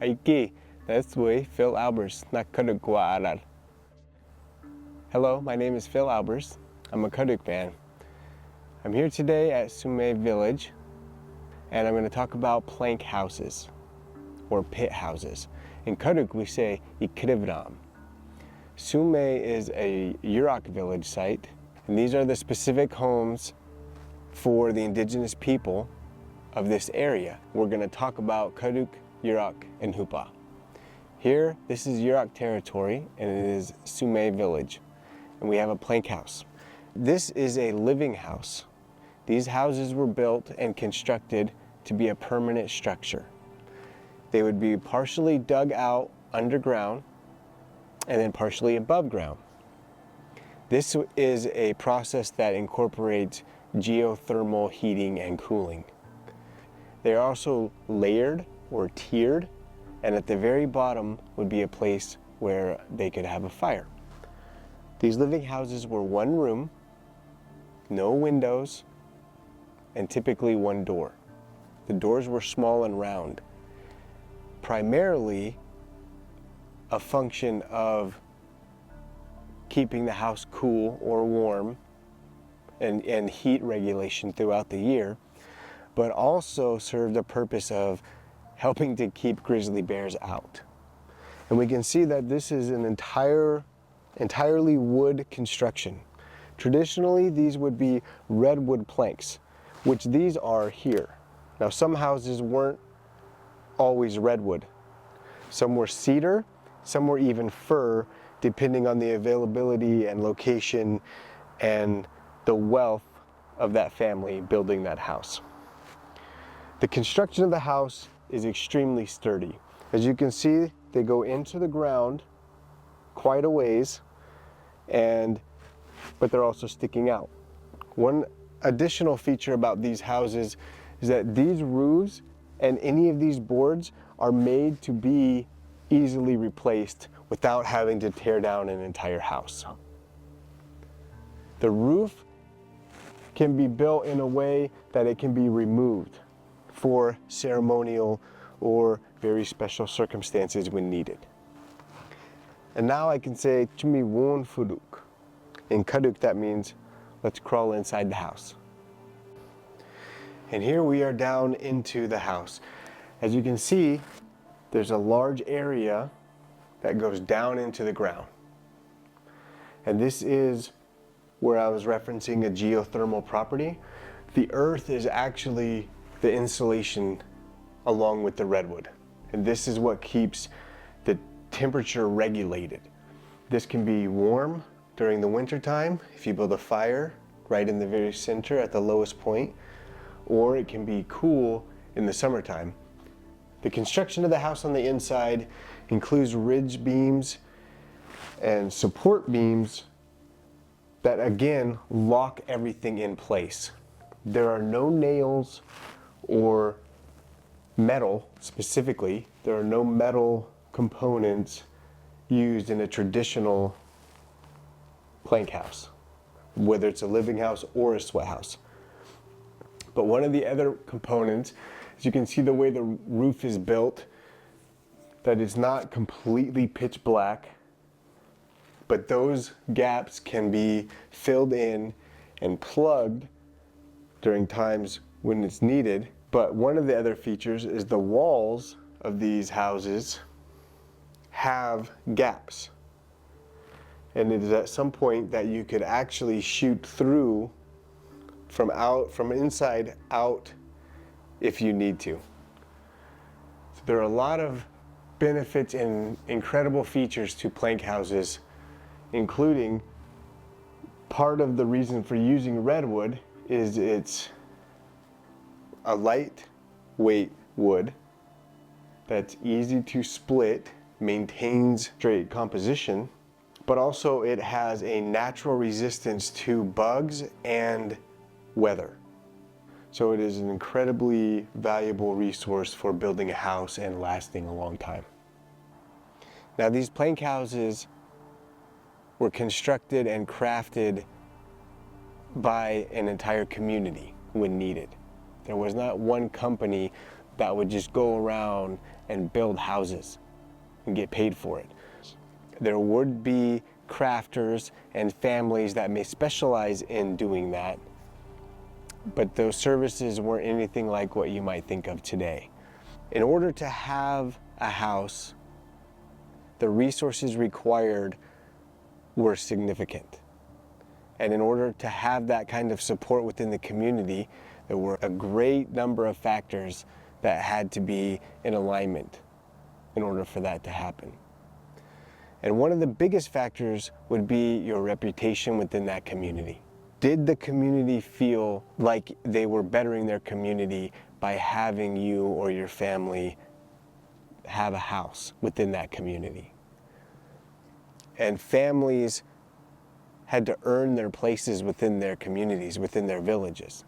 Aiki, that's way Phil Albers, not Kaduk. Hello, my name is Phil Albers. I'm a Kaduk fan. I'm here today at Sue-meg Village, and I'm going to talk about plank houses, or pit houses. In Kaduk, we say Ikrivram. Sue-meg is a Yurok village site, and these are the specific homes for the indigenous people of this area. We're going to talk about Kaduk, Yurok, and Hupa. Here, this is Yurok territory, and it is Sue-meg Village, and we have a plank house. This is a living house. These houses were built and constructed to be a permanent structure. They would be partially dug out underground and then partially above ground. This is a process that incorporates geothermal heating and cooling. They are also layered or tiered, and at the very bottom would be a place where they could have a fire. These living houses were one room, no windows, and typically one door. The doors were small and round, primarily a function of keeping the house cool or warm and heat regulation throughout the year, but also served a purpose of helping to keep grizzly bears out. And we can see that this is an entirely wood construction. Traditionally, these would be redwood planks, which these are here. Now, some houses weren't always redwood. Some were cedar, some were even fir, depending on the availability and location and the wealth of that family building that house. The construction of the house is extremely sturdy. As you can see, they go into the ground quite a ways, but they're also sticking out. One additional feature about these houses is that these roofs and any of these boards are made to be easily replaced without having to tear down an entire house. The roof can be built in a way that it can be removed for ceremonial or very special circumstances when needed. And now I can say Chumi won fuduk. In Kaduk, that means let's crawl inside the house. And here we are down into the house. As you can see, there's a large area that goes down into the ground. And this is where I was referencing a geothermal property. The earth is actually the insulation along with the redwood. And this is what keeps the temperature regulated. This can be warm during the winter time if you build a fire right in the very center at the lowest point, or it can be cool in the summertime. The construction of the house on the inside includes ridge beams and support beams that again lock everything in place. There are no nails or metal specifically. There are no metal components used in a traditional plank house, whether it's a living house or a sweat house. But one of the other components, as you can see the way the roof is built, that it's not completely pitch black, but those gaps can be filled in and plugged during times when it's needed. But one of the other features is the walls of these houses have gaps. And it is at some point that you could actually shoot through from inside out if you need to. So there are a lot of benefits and incredible features to plank houses, including part of the reason for using redwood is it's a lightweight wood that's easy to split, maintains straight composition, but also it has a natural resistance to bugs and weather. So it is an incredibly valuable resource for building a house and lasting a long time. Now, these plank houses were constructed and crafted by an entire community when needed. There was not one company that would just go around and build houses and get paid for it. There would be crafters and families that may specialize in doing that, but those services weren't anything like what you might think of today. In order to have a house, the resources required were significant. And in order to have that kind of support within the community, there were a great number of factors that had to be in alignment in order for that to happen. And one of the biggest factors would be your reputation within that community. Did the community feel like they were bettering their community by having you or your family have a house within that community? And families had to earn their places within their communities, within their villages,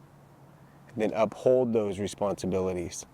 and then uphold those responsibilities.